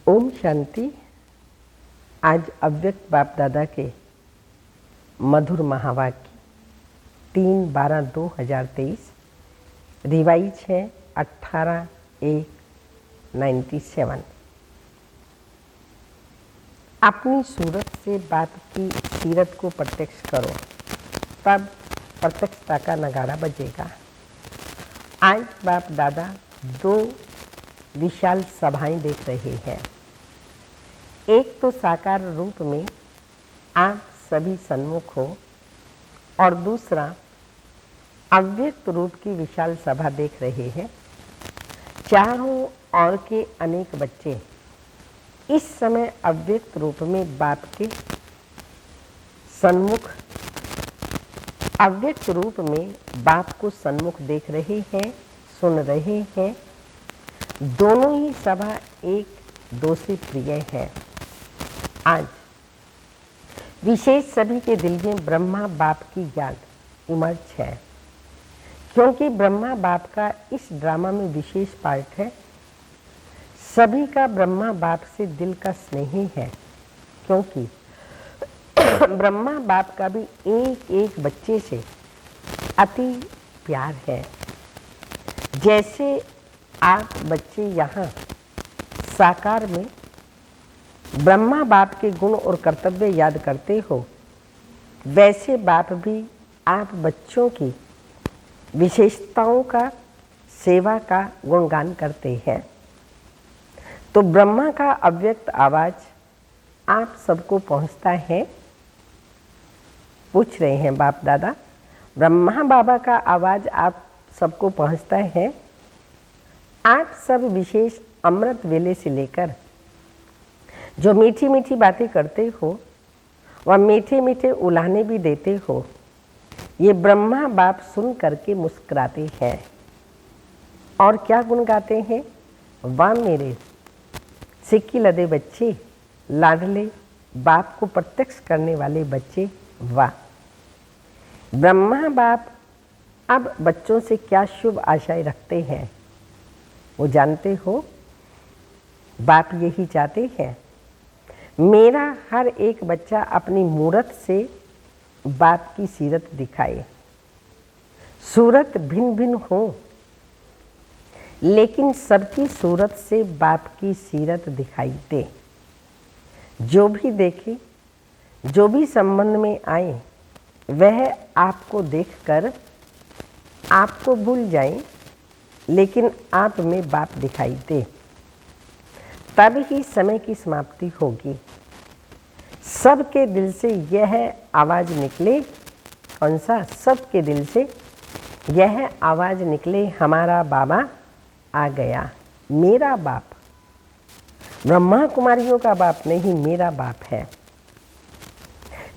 ओम शांति। आज अव्यक्त बाप दादा के मधुर महावाक्य 3/12/2023 रिवाइज है 18/1/97। अपनी सूरत से बाप की सीरत को प्रत्यक्ष करो, तब प्रत्यक्षता का नगाड़ा बजेगा। आज बाप दादा दो विशाल सभाएं देख रहे हैं। एक तो साकार रूप में आप सभी सन्मुख हो और दूसरा अव्यक्त रूप की विशाल सभा देख रहे हैं। चारों ओर के अनेक बच्चे इस समय अव्यक्त रूप में बाप के सन्मुख अव्यक्त रूप में बाप को सन्मुख देख रहे हैं, सुन रहे हैं। दोनों ही सभा एक दो से प्रिय है। आज विशेष सभी के दिल में ब्रह्मा बाप की याद इमर्ज है, क्योंकि ब्रह्मा बाप का इस ड्रामा में विशेष पार्ट है। सभी का ब्रह्मा बाप से दिल का स्नेह है, क्योंकि ब्रह्मा बाप का भी एक एक बच्चे से अति प्यार है। जैसे आप बच्चे यहाँ साकार में ब्रह्मा बाप के गुण और कर्तव्य याद करते हो, वैसे बाप भी आप बच्चों की विशेषताओं का, सेवा का गुणगान करते हैं। तो ब्रह्मा का अव्यक्त आवाज आप सबको पहुंचता है। पूछ रहे हैं बाप दादा, ब्रह्मा बाबा का आवाज आप सबको पहुंचता है। आप सब विशेष अमृत वेले से लेकर जो मीठी मीठी बातें करते हो वह मीठे मीठे उलाहने भी देते हो, ये ब्रह्मा बाप सुन करके मुस्कुराते हैं। और क्या गुण गाते हैं? वाह मेरे सिक्की लदे बच्चे, लाडले बाप को प्रत्यक्ष करने वाले बच्चे, वाह। ब्रह्मा बाप अब बच्चों से क्या शुभ आशाएं रखते हैं वो जानते हो? बाप यही चाहते हैं, मेरा हर एक बच्चा अपनी मूरत से बाप की सीरत दिखाए। सूरत भिन्न भिन्न हो, लेकिन सबकी सूरत से बाप की सीरत दिखाई दे। जो भी देखे, जो भी संबंध में आए, वह आपको देखकर आपको भूल जाए, लेकिन आप में बाप दिखाई दे। तब ही समय की समाप्ति होगी। सबके दिल से यह आवाज निकले, कौन सा? सबके दिल से यह आवाज निकले, हमारा बाबा आ गया। मेरा बाप ब्रह्मा कुमारियों का बाप नहीं, मेरा बाप है।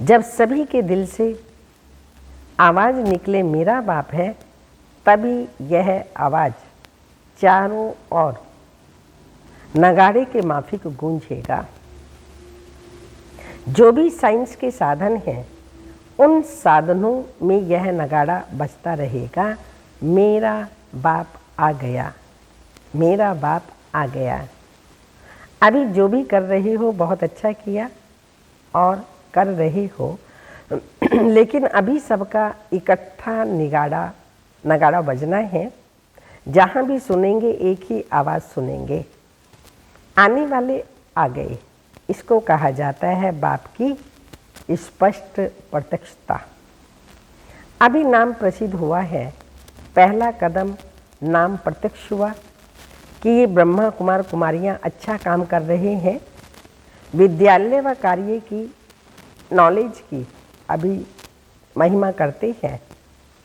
जब सभी के दिल से आवाज निकले मेरा बाप है, तभी यह आवाज चारों ओर नगाड़े के माफिक गूंजेगा। जो भी साइंस के साधन हैं, उन साधनों में यह नगाड़ा बजता रहेगा, मेरा बाप आ गया, मेरा बाप आ गया। अभी जो भी कर रहे हो बहुत अच्छा किया और कर रहे हो, लेकिन अभी सबका इकट्ठा नगाड़ा बजना है। जहाँ भी सुनेंगे एक ही आवाज़ सुनेंगे। आने वाले आ गए, इसको कहा जाता है बाप की स्पष्ट प्रत्यक्षता। अभी नाम प्रसिद्ध हुआ है, पहला कदम नाम प्रत्यक्ष हुआ कि ये ब्रह्मा कुमार कुमारियाँ अच्छा काम कर रहे हैं। विद्यालय व कार्य की, नॉलेज की अभी महिमा करते हैं,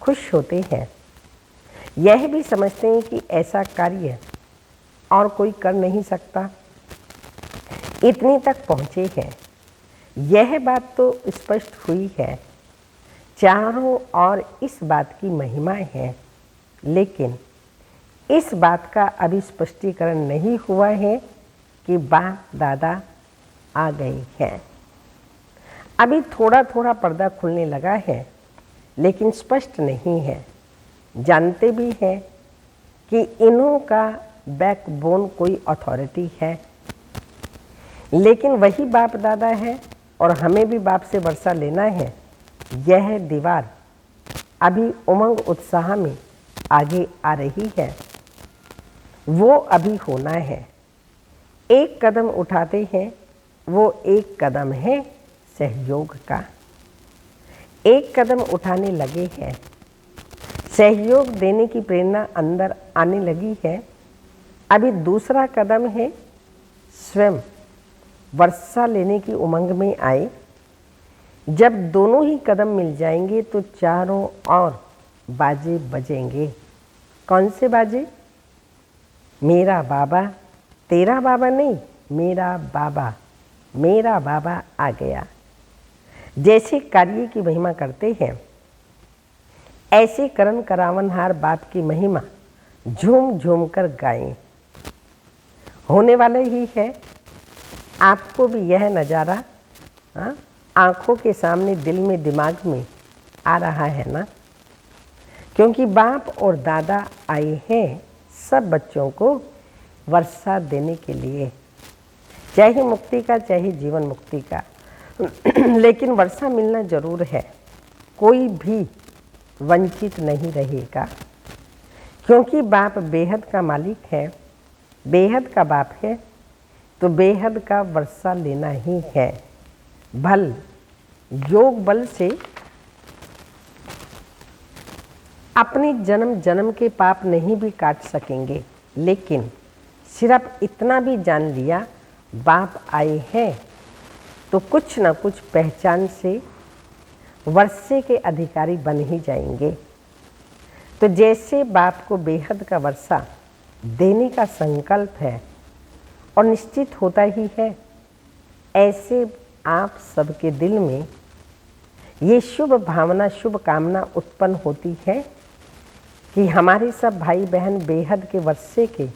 खुश होते हैं। यह भी समझते हैं कि ऐसा कार्य और कोई कर नहीं सकता, इतने तक पहुँचे हैं। यह बात तो स्पष्ट हुई है, चारों ओर इस बात की महिमा है, लेकिन इस बात का अभी स्पष्टीकरण नहीं हुआ है कि बाप दादा आ गए हैं। अभी थोड़ा थोड़ा पर्दा खुलने लगा है, लेकिन स्पष्ट नहीं है। जानते भी हैं कि इन्हों का बैकबोन कोई अथॉरिटी है, लेकिन वही बाप दादा है और हमें भी बाप से वर्षा लेना है। यह दीवार अभी उमंग उत्साह में आगे आ रही है, वो अभी होना है। एक कदम उठाते हैं, वो एक कदम है सहयोग का। एक कदम उठाने लगे हैं, सहयोग देने की प्रेरणा अंदर आने लगी है। अभी दूसरा कदम है स्वयं वर्षा लेने की उमंग में आए। जब दोनों ही कदम मिल जाएंगे तो चारों ओर बाजे बजेंगे। कौन से बाजे? मेरा बाबा, तेरा बाबा नहीं, मेरा बाबा, मेरा बाबा आ गया। जैसे कार्य की महिमा करते हैं, ऐसे करण करावनहार बाप की महिमा झूम झूम कर गाएं। होने वाला ही है। आपको भी यह नज़ारा आँखों के सामने, दिल में, दिमाग में आ रहा है ना? क्योंकि बाप और दादा आए हैं सब बच्चों को वर्षा देने के लिए, चाहे मुक्ति का चाहे जीवन मुक्ति का। लेकिन वर्षा मिलना जरूर है, कोई भी वंचित नहीं रहेगा। क्योंकि बाप बेहद का मालिक है, बेहद का बाप है, तो बेहद का वर्षा लेना ही है। भल योग बल से अपने जन्म जन्म के पाप नहीं भी काट सकेंगे, लेकिन सिर्फ इतना भी जान लिया बाप आए हैं तो कुछ ना कुछ पहचान से वर्षे के अधिकारी बन ही जाएंगे। तो जैसे बाप को बेहद का वर्षा देने का संकल्प है और निश्चित होता ही है, ऐसे आप सबके दिल में ये शुभ भावना, शुभ कामना उत्पन्न होती है कि हमारे सब भाई बहन बेहद के वर्षे के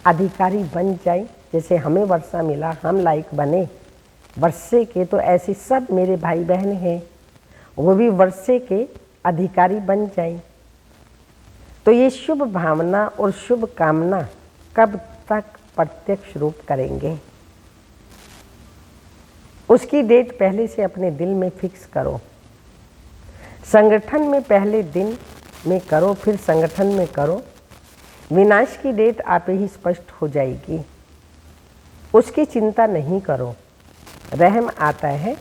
अधिकारी बन जाए। जैसे हमें वर्षा मिला, हम लायक बने वर्षे के, तो ऐसे सब मेरे भाई बहन हैं, वो भी वर्षे के अधिकारी बन जाए। तो ये शुभ भावना और शुभ कामना कब तक प्रत्यक्ष रूप करेंगे? उसकी डेट पहले से अपने दिल में फिक्स करो। संगठन में पहले दिन में करो, फिर संगठन में करो। विनाश की डेट आप ही स्पष्ट हो जाएगी, उसकी चिंता नहीं करो। रहम आता है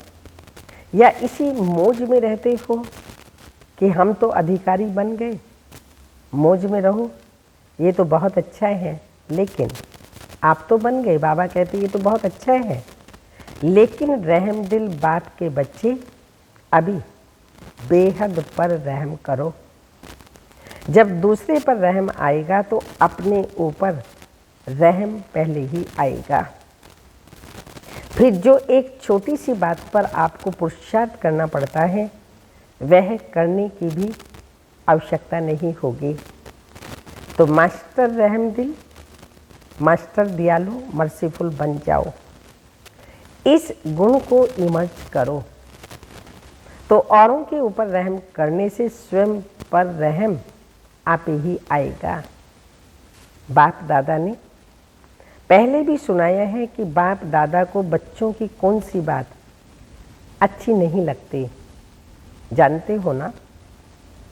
या इसी मौज में रहते हो कि हम तो अधिकारी बन गए। मौज में रहो, ये तो बहुत अच्छा है, लेकिन आप तो बन गए। बाबा कहते ये तो बहुत अच्छा है, लेकिन रहम दिल बाप के बच्चे अभी बेहद पर रहम करो। जब दूसरे पर रहम आएगा तो अपने ऊपर रहम पहले ही आएगा। फिर जो एक छोटी सी बात पर आपको पुरुषार्थ करना पड़ता है, वह करने की भी आवश्यकता नहीं होगी। तो मास्टर रहम दिल, मास्टर दयालु, मर्सीफुल बन जाओ। इस गुण को इमर्ज करो, तो औरों के ऊपर रहम करने से स्वयं पर रहम आप ही आएगा। बाप दादा ने पहले भी सुनाया है कि बाप दादा को बच्चों की कौन सी बात अच्छी नहीं लगती, जानते हो ना?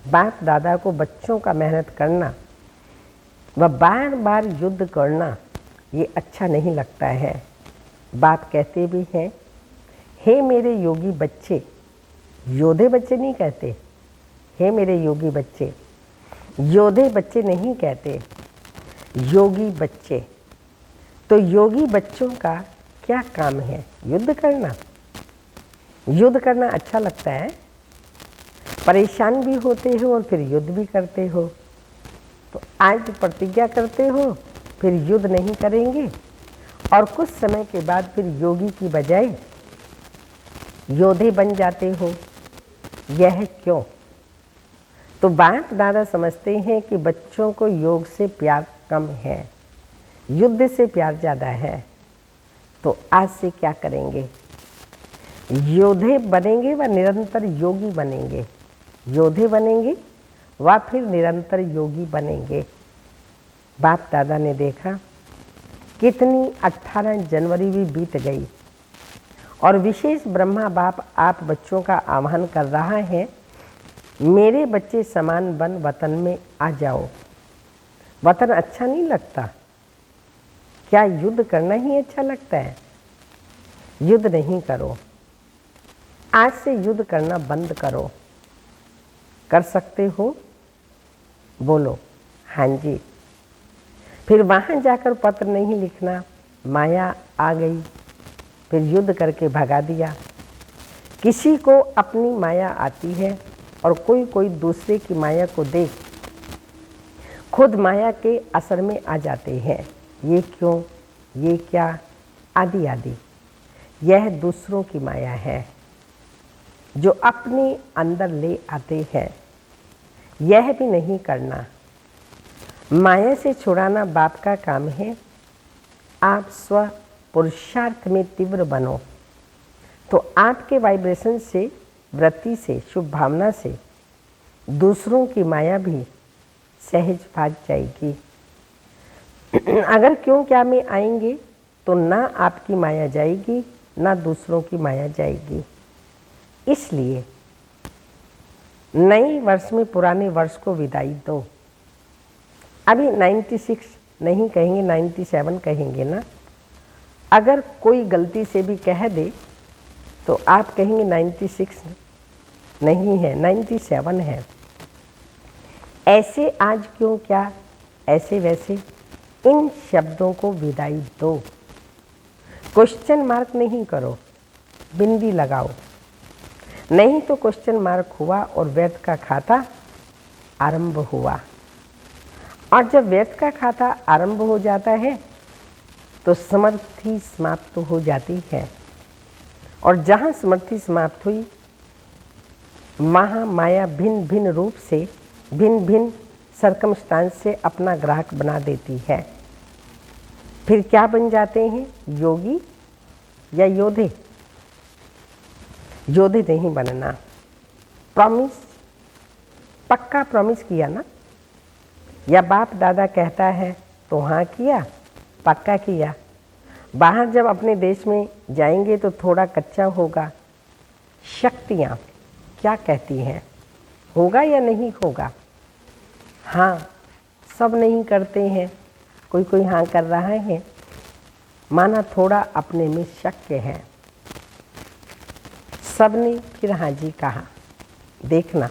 बाप दादा को बच्चों का मेहनत करना व बार बार युद्ध करना ये अच्छा नहीं लगता है। बाप कहते भी हैं, हे मेरे योगी बच्चे, योधे बच्चे नहीं कहते, हे मेरे योगी बच्चे, योधे बच्चे नहीं कहते, योगी बच्चे। तो योगी बच्चों का क्या काम है? युद्ध करना। युद्ध करना अच्छा लगता है, परेशान भी होते हो और फिर युद्ध भी करते हो। तो आज प्रतिज्ञा करते हो, फिर युद्ध नहीं करेंगे, और कुछ समय के बाद फिर योगी की बजाय योधे बन जाते हो। यह क्यों? तो बाप दादा समझते हैं कि बच्चों को योग से प्यार कम है, युद्ध से प्यार ज़्यादा है। तो आज से क्या करेंगे? योधे बनेंगे व निरंतर योगी बनेंगे। योधे बनेंगे व फिर निरंतर योगी बनेंगे। बाप दादा ने देखा कितनी 18 जनवरी भी बीत गई और विशेष ब्रह्मा बाप आप बच्चों का आह्वान कर रहा है, मेरे बच्चे समान बन वतन में आ जाओ। वतन अच्छा नहीं लगता? क्या युद्ध करना ही अच्छा लगता है? युद्ध नहीं करो, आज से युद्ध करना बंद करो। कर सकते हो? बोलो हाँ जी। फिर वहाँ जाकर पत्र नहीं लिखना, माया आ गई, फिर युद्ध करके भगा दिया। किसी को अपनी माया आती है और कोई कोई दूसरे की माया को देख खुद माया के असर में आ जाते हैं। ये क्यों, ये क्या, आदि आदि। यह दूसरों की माया है जो अपने अंदर ले आते हैं। यह भी नहीं करना। माया से छुड़ाना बाप का काम है। आप स्व पुरुषार्थ में तीव्र बनो तो आपके वाइब्रेशन से, वृत्ति से, शुभ भावना से दूसरों की माया भी सहज भाग जाएगी। अगर क्यों क्या में आएंगे तो ना आपकी माया जाएगी ना दूसरों की माया जाएगी। इसलिए नए वर्ष में पुराने वर्ष को विदाई दो। अभी 96 नहीं कहेंगे, 97 कहेंगे ना। अगर कोई गलती से भी कह दे तो आप कहेंगे 96 नहीं है, 97 है। ऐसे आज क्यों क्या, ऐसे वैसे, इन शब्दों को विदाई दो। क्वेश्चन मार्क नहीं करो, बिंदी लगाओ। नहीं तो क्वेश्चन मार्क हुआ और व्यर्थ का खाता आरंभ हुआ। और जब व्यर्थ का खाता आरंभ हो जाता है तो समर्थी समाप्त हो जाती है। और जहाँ समर्थी समाप्त हुई वहाँ माया भिन्न भिन्न रूप से, भिन्न भिन्न सर्कमस्टांस से अपना ग्राहक बना देती है। फिर क्या बन जाते हैं, योगी या योधे? योधे नहीं बनना। प्रॉमिस, पक्का प्रॉमिस किया ना, या बाप दादा कहता है तो हाँ किया, पक्का किया। बाहर जब अपने देश में जाएंगे तो थोड़ा कच्चा होगा। शक्तियाँ क्या कहती हैं, होगा या नहीं होगा? हाँ, सब नहीं करते हैं, कोई कोई हाँ कर रहा है, माना थोड़ा अपने में शक है। सबने फिर हाँ जी कहा। देखना,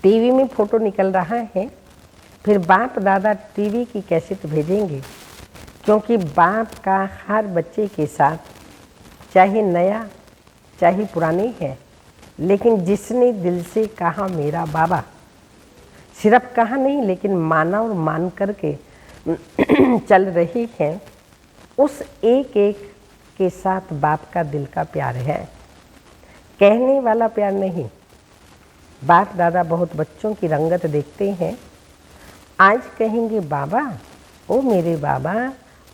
टीवी में फोटो निकल रहा है, फिर बाप दादा टीवी की कैसेट भेजेंगे, क्योंकि बाप का हर बच्चे के साथ, चाहे नया चाहे पुराने है, लेकिन जिसने दिल से कहा मेरा बाबा, सिर्फ कहा नहीं लेकिन माना और मान करके चल रही हैं, उस एक एक के साथ बाप का दिल का प्यार है। कहने वाला प्यार नहीं। बाप दादा बहुत बच्चों की रंगत देखते हैं। आज कहेंगे बाबा, ओ मेरे बाबा,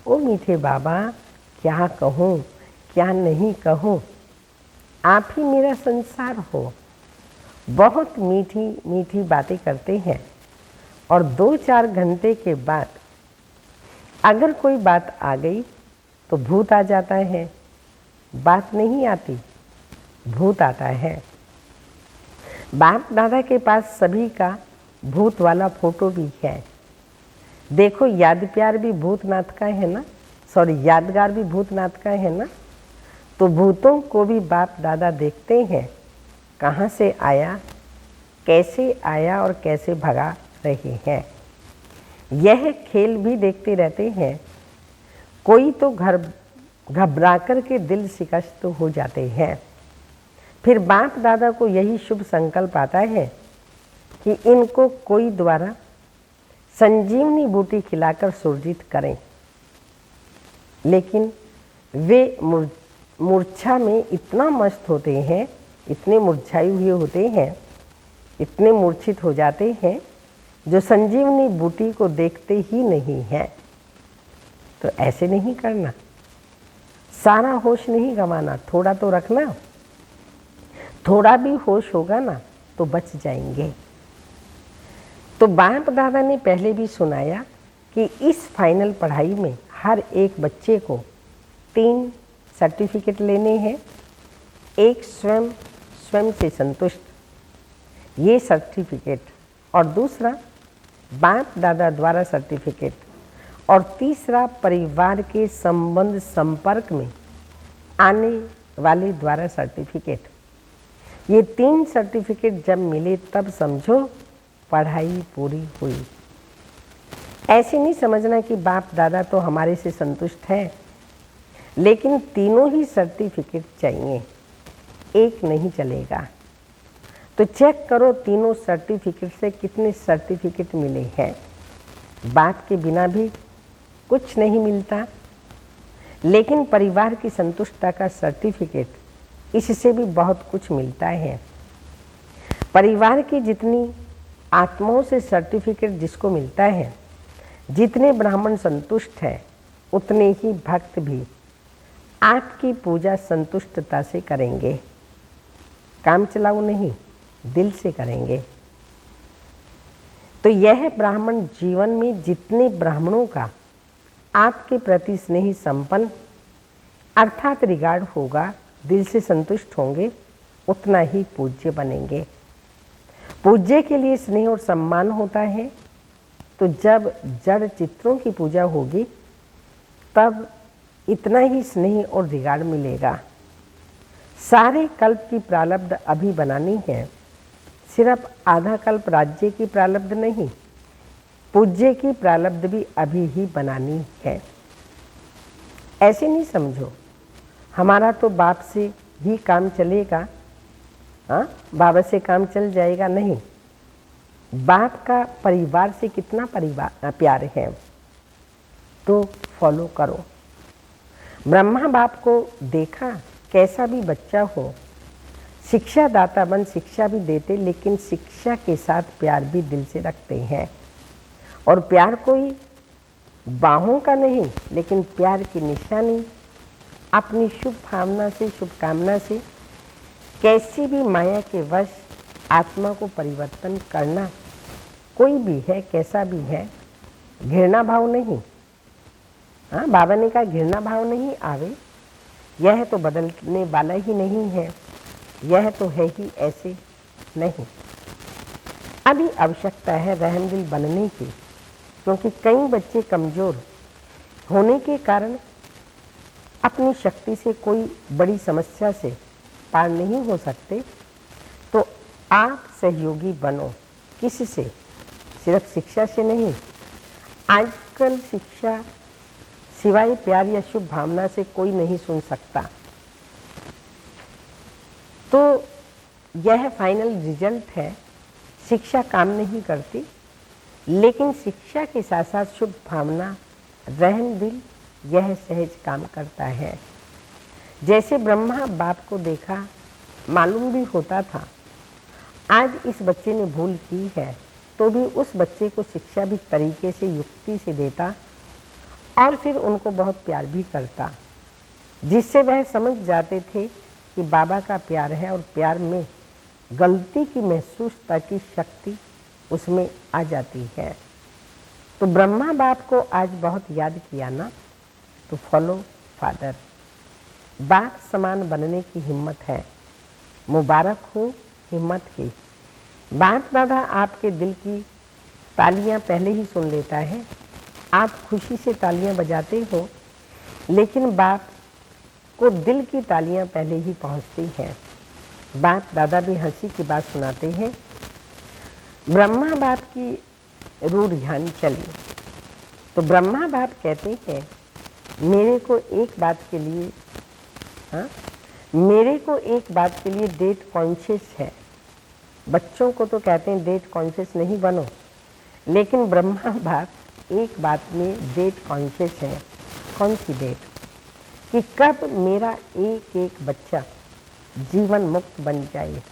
ओ मीठे बाबा, क्या कहूँ क्या नहीं कहूँ, आप ही मेरा संसार हो। बहुत मीठी मीठी बातें करते हैं और 2-4 घंटे के बाद अगर कोई बात आ गई तो भूत आ जाता है। बात नहीं आती, भूत आता है। बाप दादा के पास सभी का भूत वाला फोटो भी है। देखो, याद प्यार भी भूतनाथ का है ना, सॉरी यादगार भी भूतनाथ का है ना। तो भूतों को भी बाप दादा देखते हैं, कहाँ से आया, कैसे आया और कैसे भगा रहे हैं। यह खेल भी देखते रहते हैं। कोई तो घबरा कर के दिल शिकस्त हो जाते हैं। फिर बाप दादा को यही शुभ संकल्प आता है कि इनको कोई द्वारा संजीवनी बूटी खिलाकर सुरजित करें, लेकिन वे मूर्छा में इतना मस्त होते हैं, इतने मुरझाए हुए होते हैं, इतने मूर्छित हो जाते हैं, जो संजीवनी बूटी को देखते ही नहीं हैं। तो ऐसे नहीं करना, सारा होश नहीं गंवाना, थोड़ा तो रखना। थोड़ा भी होश होगा ना तो बच जाएंगे। तो बाप दादा ने पहले भी सुनाया कि इस फाइनल पढ़ाई में हर एक बच्चे को 3 सर्टिफिकेट लेने हैं। एक स्वयं से संतुष्ट, ये सर्टिफिकेट, और दूसरा बाप दादा द्वारा सर्टिफिकेट, और तीसरा परिवार के संबंध संपर्क में आने वाले द्वारा सर्टिफिकेट। ये 3 सर्टिफिकेट जब मिले तब समझो पढ़ाई पूरी हुई। ऐसे नहीं समझना कि बाप दादा तो हमारे से संतुष्ट है, लेकिन तीनों ही सर्टिफिकेट चाहिए, एक नहीं चलेगा। तो चेक करो तीनों सर्टिफिकेट से कितने सर्टिफिकेट मिले हैं। बाप के बिना भी कुछ नहीं मिलता, लेकिन परिवार की संतुष्टता का सर्टिफिकेट, इससे भी बहुत कुछ मिलता है। परिवार की जितनी आत्माओं से सर्टिफिकेट जिसको मिलता है, जितने ब्राह्मण संतुष्ट हैं, उतने ही भक्त भी आपकी पूजा संतुष्टता से करेंगे। काम चलाओ नहीं, दिल से करेंगे। तो यह ब्राह्मण जीवन में जितने ब्राह्मणों का आपके प्रति स्नेही संपन्न अर्थात रिगार्ड होगा, दिल से संतुष्ट होंगे, उतना ही पूज्य बनेंगे। पूज्य के लिए स्नेह और सम्मान होता है, तो जब जड़ चित्रों की पूजा होगी तब इतना ही स्नेह और रिगार्ड मिलेगा। सारे कल्प की प्रारब्ध अभी बनानी है, सिर्फ आधा कल्प राज्य की प्रारब्ध नहीं, पूज्य की प्रारब्ध भी अभी ही बनानी है। ऐसे नहीं समझो हमारा तो बाप से ही काम चलेगा, हाँ बाबा से काम चल जाएगा, नहीं। बाप का परिवार से कितना प्यार है तो फॉलो करो। ब्रह्मा बाप को देखा, कैसा भी बच्चा हो, शिक्षा दाता बन शिक्षा भी देते, लेकिन शिक्षा के साथ प्यार भी दिल से रखते हैं। और प्यार कोई बाहों का नहीं, लेकिन प्यार की निशानी अपनी शुभ भावना से, शुभकामना से कैसी भी माया के वश आत्मा को परिवर्तन करना, कोई भी है कैसा भी है, घृणा भाव नहीं। हाँ, बाबा ने कहा घृणा भाव नहीं आवे, यह तो बदलने वाला ही नहीं है, यह तो है ही ऐसे नहीं। अभी आवश्यकता है रहमदिल बनने की, क्योंकि कई बच्चे कमज़ोर होने के कारण अपनी शक्ति से कोई बड़ी समस्या से पार नहीं हो सकते। तो आप सहयोगी बनो, किससे? सिर्फ शिक्षा से नहीं। आजकल शिक्षा सिवाय प्यार या शुभ भावना से कोई नहीं सुन सकता। तो यह फाइनल रिजल्ट है, शिक्षा काम नहीं करती, लेकिन शिक्षा के साथ साथ शुभ भावना, रहम दिल, यह सहज काम करता है। जैसे ब्रह्मा बाप को देखा, मालूम भी होता था आज इस बच्चे ने भूल की है, तो भी उस बच्चे को शिक्षा भी तरीके से, युक्ति से देता और फिर उनको बहुत प्यार भी करता, जिससे वह समझ जाते थे कि बाबा का प्यार है और प्यार में गलती की महसूसता की शक्ति उसमें आ जाती है। तो ब्रह्मा बाप को आज बहुत याद किया ना, तो फॉलो फादर। बाप समान बनने की हिम्मत है, मुबारक हो हिम्मत की। बाप दादा आपके दिल की तालियां पहले ही सुन लेता है। आप खुशी से तालियां बजाते हो, लेकिन बाप को दिल की तालियां पहले ही पहुंचती हैं। बाप दादा भी हंसी की बात सुनाते हैं। ब्रह्मा बाप की रूह ध्यान चली, तो ब्रह्मा बाप कहते हैं मेरे को एक बात के लिए, हाँ, मेरे को एक बात के लिए डेट कॉन्शियस है। बच्चों को तो कहते हैं डेट कॉन्शियस नहीं बनो, लेकिन ब्रह्मा बाप एक बात में डेट कॉन्शियस है। कौन सी डेट? कि कब मेरा एक एक बच्चा जीवन मुक्त बन जाए।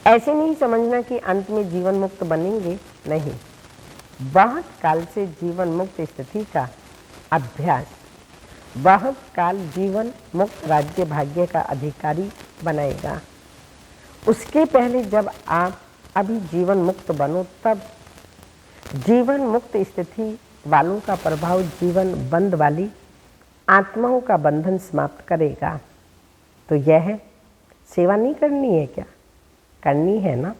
ऐसे नहीं समझना कि अंत में जीवन मुक्त बनेंगे, नहीं। बहुत काल से जीवन मुक्त स्थिति का अभ्यास, बहुत काल जीवन मुक्त राज्य भाग्य का अधिकारी बनाएगा। उसके पहले जब आप अभी जीवन मुक्त बनो, तब जीवन मुक्त स्थिति वालों का प्रभाव जीवन बंद वाली आत्माओं का बंधन समाप्त करेगा। तो यह सेवा नहीं करनी है क्या? करनी है ना।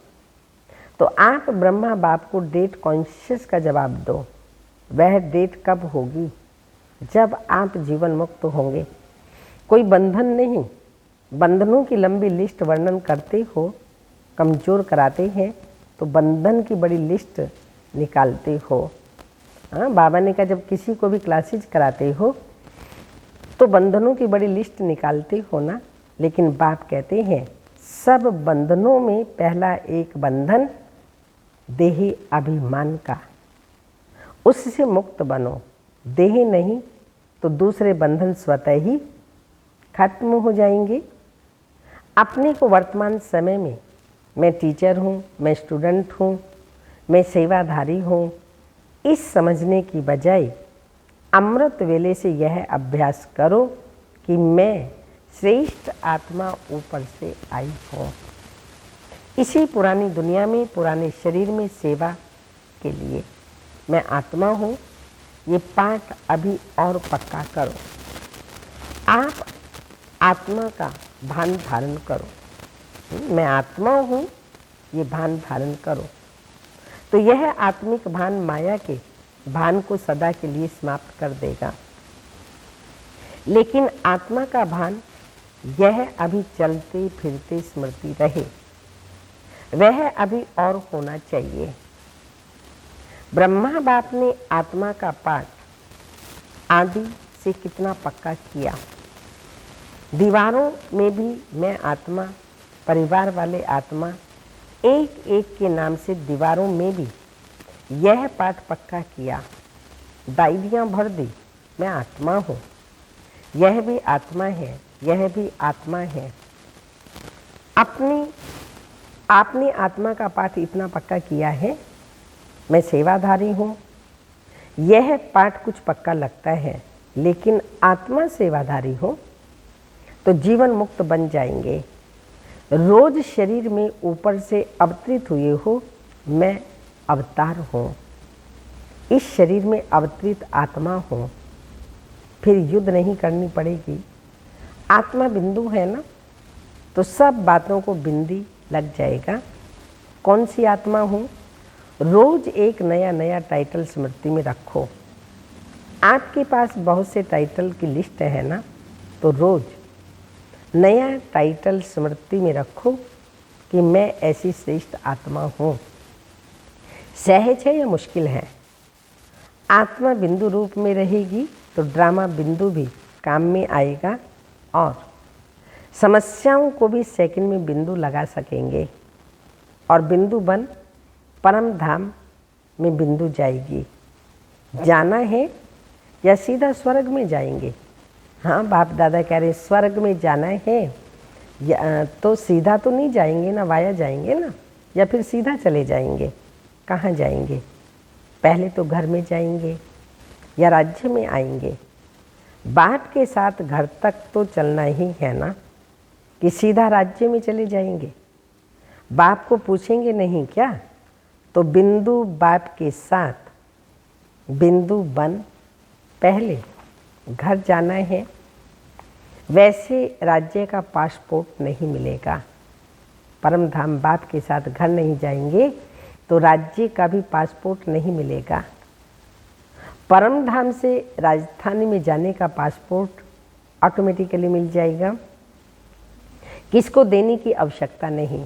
तो आप ब्रह्मा बाप को डेट कॉन्शियस का जवाब दो। वह डेट कब होगी? जब आप जीवन मुक्त होंगे। कोई बंधन नहीं। बंधनों की लंबी लिस्ट वर्णन करते हो, कमज़ोर कराते हैं तो बंधन की बड़ी लिस्ट निकालते हो। हाँ, बाबा ने कहा जब किसी को भी क्लासेज कराते हो तो बंधनों की बड़ी लिस्ट निकालते हो ना। लेकिन बाप कहते हैं सब बंधनों में पहला एक बंधन देही अभिमान का, उससे मुक्त बनो। देह नहीं तो दूसरे बंधन स्वतः ही खत्म हो जाएंगे। अपने को वर्तमान समय में मैं टीचर हूँ, मैं स्टूडेंट हूँ, मैं सेवाधारी हूँ, इस समझने की बजाय अमृत वेले से यह अभ्यास करो कि मैं श्रेष्ठ आत्मा ऊपर से आई हूँ। इसी पुरानी दुनिया में, पुराने शरीर में सेवा के लिए मैं आत्मा हूँ। ये पाठ अभी और पक्का करो। आप आत्मा का भान धारण करो। मैं आत्मा हूँ, ये भान धारण करो। तो यह आत्मिक भान माया के भान को सदा के लिए समाप्त कर देगा। लेकिन आत्मा का भान यह अभी चलते फिरते स्मृति रहे, वह अभी और होना चाहिए। ब्रह्मा बाप ने आत्मा का पाठ आदि से कितना पक्का किया। दीवारों में भी मैं आत्मा, परिवार वाले आत्मा, एक एक के नाम से दीवारों में भी यह पाठ पक्का किया। डायरियाँ भर दी, मैं आत्मा हूँ, यह भी आत्मा है, यह भी आत्मा है। आपने आत्मा का पाठ इतना पक्का किया है, मैं सेवाधारी हूँ। यह पाठ कुछ पक्का लगता है, लेकिन आत्मा सेवाधारी हो तो जीवन मुक्त बन जाएंगे। रोज शरीर में ऊपर से अवतरित हुए हो, मैं अवतार हूँ, इस शरीर में अवतरित आत्मा हूँ। फिर युद्ध नहीं करनी पड़ेगी। आत्मा बिंदु है ना, तो सब बातों को बिंदी लग जाएगा। कौन सी आत्मा हूँ? रोज एक नया नया टाइटल स्मृति में रखो। आपके पास बहुत से टाइटल की लिस्ट है ना, तो रोज नया टाइटल स्मृति में रखो कि मैं ऐसी श्रेष्ठ आत्मा हूँ। सहज है या मुश्किल है? आत्मा बिंदु रूप में रहेगी तो ड्रामा बिंदु भी काम में आएगा और समस्याओं को भी सेकंड में बिंदु लगा सकेंगे और बिंदु बन परम धाम में बिंदु जाएगी। जाना है या सीधा स्वर्ग में जाएंगे? हाँ, बाप दादा कह रहे स्वर्ग में जाना है या तो सीधा तो नहीं जाएंगे ना, वाया जाएंगे ना, या फिर सीधा चले जाएंगे? कहाँ जाएंगे? पहले तो घर में जाएंगे या राज्य में आएंगे? बाप के साथ घर तक तो चलना ही है ना, कि सीधा राज्य में चले जाएंगे? बाप को पूछेंगे नहीं क्या? तो बिंदु बाप के साथ बिंदु बन पहले घर जाना है। वैसे राज्य का पासपोर्ट नहीं मिलेगा। परम धाम बाप के साथ घर नहीं जाएंगे तो राज्य का भी पासपोर्ट नहीं मिलेगा। परम धाम से राजधानी में जाने का पासपोर्ट ऑटोमेटिकली मिल जाएगा। किसको देने की आवश्यकता नहीं।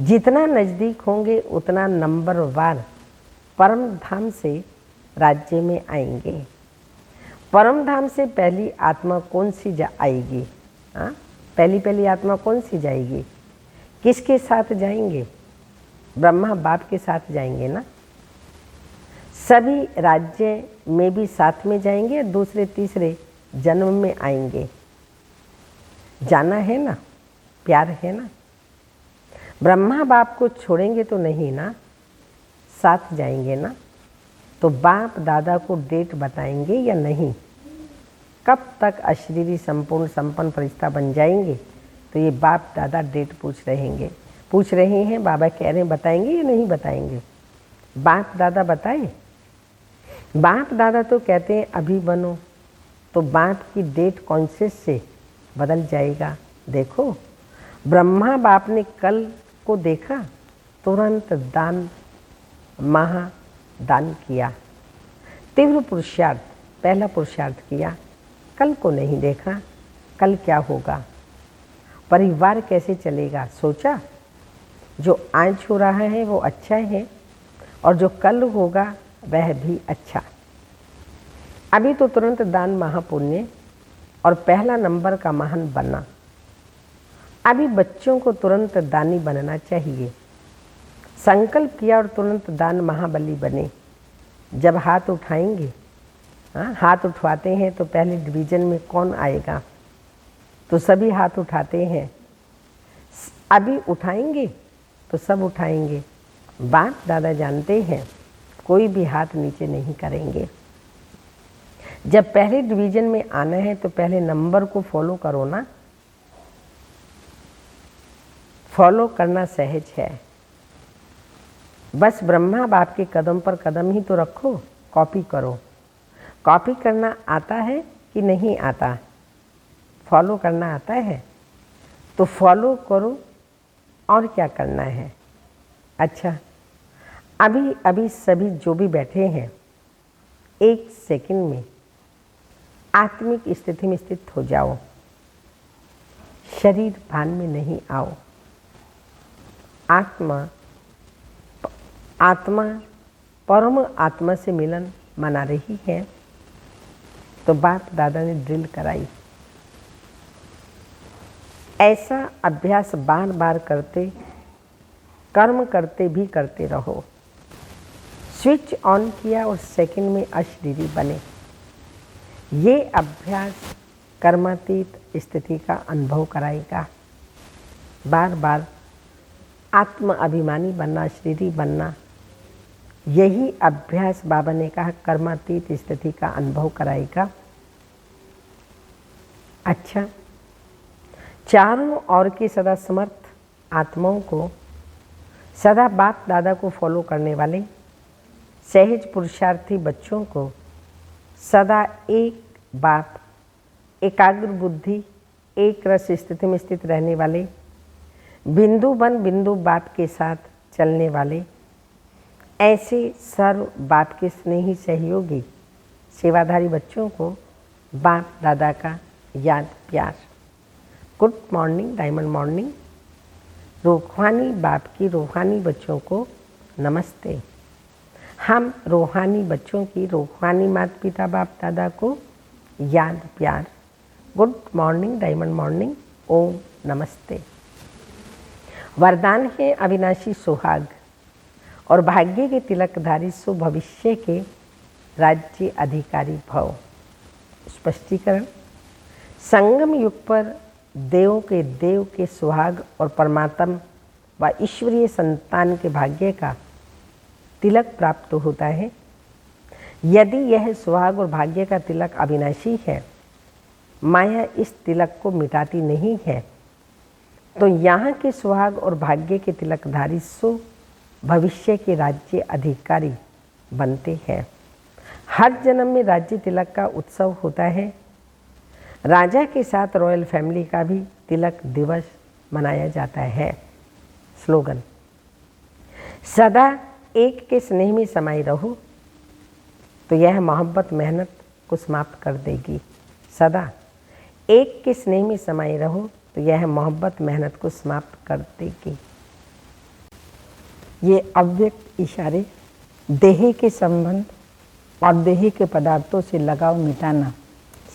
जितना नज़दीक होंगे उतना नंबर वार परम धाम से राज्य में आएंगे। परम धाम से पहली आत्मा कौन सी आएगी? हाँ, पहली आत्मा कौन सी जाएगी? किसके साथ जाएंगे? ब्रह्मा बाप के साथ जाएंगे ना। सभी राज्य में भी साथ में जाएंगे, दूसरे तीसरे जन्म में आएंगे। जाना है ना, प्यार है ना। ब्रह्मा बाप को छोड़ेंगे तो नहीं ना, साथ जाएंगे ना। तो बाप दादा को डेट बताएंगे या नहीं? कब तक अशरीरी संपूर्ण संपन्न फरिश्ता बन जाएंगे? तो ये बाप दादा डेट पूछ रहे हैं। बाबा कह रहे हैं बताएंगे या नहीं बताएंगे? बाप दादा बताए। बाप दादा तो कहते हैं अभी बनो, तो बाप की डेट कॉन्शियस से बदल जाएगा। देखो, ब्रह्मा बाप ने कल को देखा, तुरंत दान महादान किया, तीव्र पुरुषार्थ, पहला पुरुषार्थ किया। कल को नहीं देखा, कल क्या होगा, परिवार कैसे चलेगा, सोचा। जो आज हो रहा है वो अच्छा है और जो कल होगा वह भी अच्छा। अभी तो तुरंत दान महापुण्य और पहला नंबर का महान बनना। अभी बच्चों को तुरंत दानी बनना चाहिए। संकल्प किया और तुरंत दान महाबली बने। जब हाथ उठाएंगे, हाथ उठवाते हैं तो पहले डिवीज़न में कौन आएगा, तो सभी हाथ उठाते हैं। अभी उठाएंगे तो सब उठाएंगे। बाप दादा जानते हैं कोई भी हाथ नीचे नहीं करेंगे। जब पहले डिवीज़न में आना है तो पहले नंबर को फॉलो करो ना। फॉलो करना सहज है, बस ब्रह्मा बाप के कदम पर कदम ही तो रखो, कॉपी करो। कॉपी करना आता है कि नहीं आता, फॉलो करना आता है तो फॉलो करो। और क्या करना है। अच्छा, अभी अभी सभी जो भी बैठे हैं, एक सेकंड में आत्मिक स्थिति में स्थित हो जाओ। शरीर भान में नहीं आओ। आत्मा परम आत्मा से मिलन मना रही है, तो बाप दादा ने ड्रिल कराई। ऐसा अभ्यास बार बार करते, कर्म करते भी करते रहो। स्विच ऑन किया और सेकंड में अशरीरी बने। ये अभ्यास कर्मातीत स्थिति का अनुभव कराएगा। बार बार आत्म अभिमानी बनना, अशरीरी बनना, यही अभ्यास बाबा ने कहा कर्मातीत स्थिति का अनुभव कराएगा। अच्छा, चारों ओर की सदा समर्थ आत्माओं को, सदा बाप दादा को फॉलो करने वाले सहज पुरुषार्थी बच्चों को, सदा एक बाप, एकाग्र बुद्धि, एक रस स्थिति में स्थित रहने वाले, बिंदु बन बिंदु बाप के साथ चलने वाले, ऐसे सर्व बाप के स्नेही सहयोगी सेवाधारी बच्चों को बाप दादा का याद प्यार। Good morning, diamond morning. रूहानी बाप की रूहानी बच्चों को नमस्ते। हम रूहानी बच्चों की रूहानी माता पिता बाप दादा को याद प्यार। गुड मॉर्निंग, डायमंड मॉर्निंग, ओम नमस्ते। वरदान है अविनाशी सुहाग और भाग्य के तिलकधारी सुभविष्य के राज्य अधिकारी भव। स्पष्टीकरण, संगम युग पर देव के सुहाग और परमात्मा व ईश्वरीय संतान के भाग्य का तिलक प्राप्त होता है। यदि यह सुहाग और भाग्य का तिलक अविनाशी है, माया इस तिलक को मिटाती नहीं है, तो यहाँ के सुहाग और भाग्य के तिलकधारी सो भविष्य के राज्य अधिकारी बनते हैं। हर जन्म में राज्य तिलक का उत्सव होता है। राजा के साथ रॉयल फैमिली का भी तिलक दिवस मनाया जाता है। स्लोगन, सदा एक के स्नेह में समाई रहो, तो यह मोहब्बत मेहनत को समाप्त कर देगी। सदा एक के स्नेह में समाई रहो, तो यह मोहब्बत मेहनत को समाप्त कर देगी। ये अव्यक्त इशारे देह के संबंध और देह के पदार्थों से लगाव मिटाना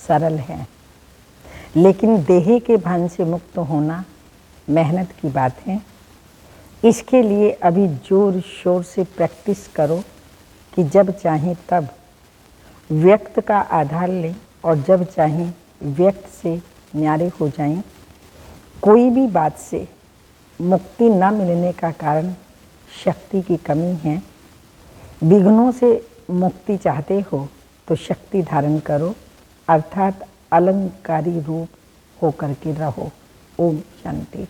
सरल है, लेकिन देह के भान से मुक्त होना मेहनत की बात है। इसके लिए अभी जोर शोर से प्रैक्टिस करो कि जब चाहें तब व्यक्त का आधार लें और जब चाहें व्यक्त से न्यारे हो जाएं। कोई भी बात से मुक्ति न मिलने का कारण शक्ति की कमी है। विघ्नों से मुक्ति चाहते हो तो शक्ति धारण करो, अर्थात अलंकारी रूप होकर के रहो। ओम शांति।